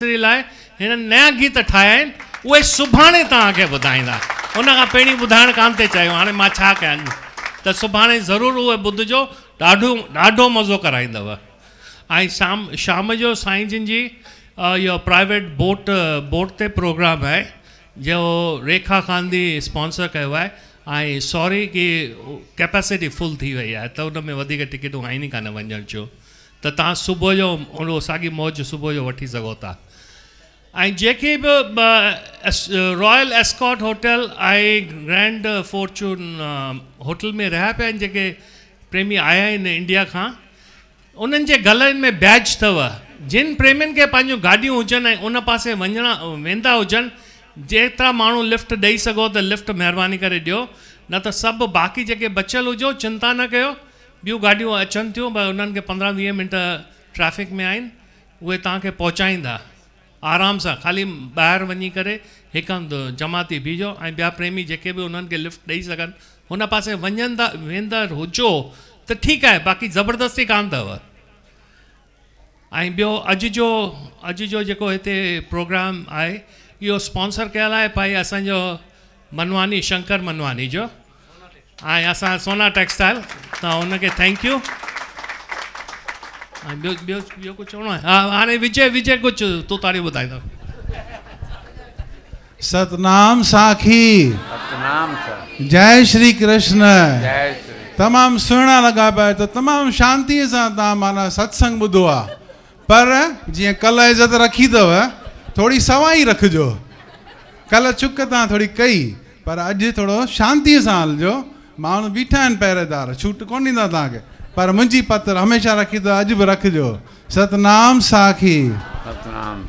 लाइ हिन नया गीत ठाहिया आहिनि उहे सुभाणे तव्हांखे ॿुधाईंदा। उन खां पहिरीं ॿुधाइणु कान ते चयो, हाणे मां छा कयां त सुभाणे ज़रूरु उहे ॿुधिजो, ॾाढो मज़ो कराईंदव। ऐं शाम जो साईं जिन जी इहो प्राइवेट बोट ते प्रोग्राम आहे जो रेखा खांदी स्पॉन्सर कयो आहे। ऐं सॉरी कि कैपेसिटी फुल थी वई आहे त उन में वधीक टिकटूं आहिनि ई कान वञण जो, त तव्हां सुबुह जो उन साॻी मौज सुबुह जो वठी सघो था। ऐं जेके बि रॉयल एस्कॉट होटल ऐं ग्रैंड फॉर्चून होटल में रहिया पिया आहिनि जेके प्रेमी आया आहिनि इंडिया खां, उन्हनि जे गलनि में बैज अथव। जिन प्रेमियुनि खे पंहिंजूं गाॾियूं हुजनि ऐं उन पासे वेंदा हुजनि, जेतिरा माण्हू लिफ्ट ॾेई सघो त लिफ्ट महिरबानी करे ॾियो, न त सभु बाक़ी जेके बचियल हुजो चिंता न कयो, ॿियूं गाॾियूं अचनि थियूं, पर उन्हनि खे 15-20 मिंट ट्रैफिक में आहिनि, उहे तव्हांखे पहुचाईंदा आराम सां। ख़ाली ॿाहिरि वञी करे हिकु हंधि जमाती बीजो ऐं ॿिया प्रेमी जेके बि उन्हनि खे लिफ्ट ॾेई सघनि हुन पासे वेंदा हुजो त ठीकु आहे, बाक़ी ज़बरदस्ती कान अथव। ऐं ॿियो अॼु जो जेको हिते प्रोग्राम आहे इहो स्पॉन्सर कयल आहे भाई असांजो मनवानी, शंकर मनवानी जो, ऐं असां सोना टेक्सटाइल, त हुनखे थैंक यू। ऐं ॿियो कुझु चवणो आहे? हा, हाणे विजय कुझु तूं तारी ॿुधाईंदो। सतनाम साखी, सतनाम साखी, जय श्री कृष्ण। जय श्री। तमामु सुहिणा लॻा पिया, त तमामु शांतीअ सां तव्हां माना सत्संग ॿुधो आहे। पर जीअं कल्ह इज़त रखी अथव, थोरी सवाई रखिजो। कल्ह चुक तव्हां थोरी कई, पर अॼु थोरो शांतीअ सां हलिजो। माण्हू बीठा आहिनि पहिरेदार, छूट कोन ॾींदा तव्हांखे, पर मुंहिंजी पत्र हमेशह रखी अथव, अॼु बि रखिजो। सतनाम साखी। सतनाम।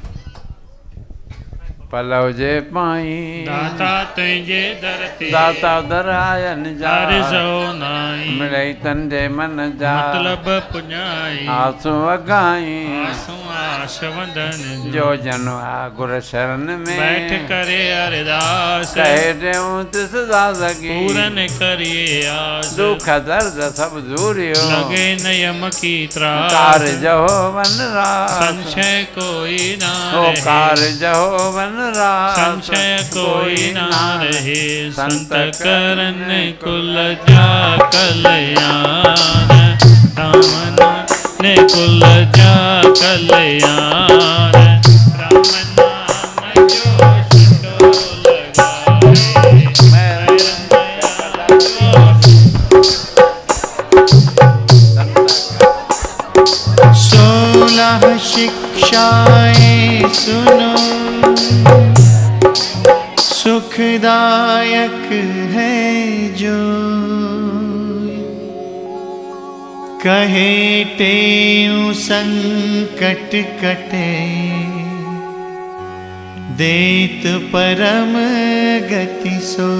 पलव जे पाई दाता तुंहिंजे दर ते, दाता दर आयन जा, अर्ज़ो नाई मिलई तंदे मन जा, मतलब पुञाई आंसू अगाई, आंसू आश वंदन जो जन आ गुर शरण में, बैठ करे अरदास, कहे देऊं तिस दासगी, पूरन करिए आस, दुख दर्द सब दूरियो, लगे नयम की त्रास, कारज हो वन रास, संशय कोई ना ओ रहे, कारज हो वन रास, संशय कोई ना रहे, संत करन कुल जा कल्याण, रामन ने कुल जा कल्याण, राम नाम जो छिटो लगाए, सोलह शिक्षाएं सुनो, सुखदायक है जो, कहे तेऊ संकट कटे, देत परम गति सो।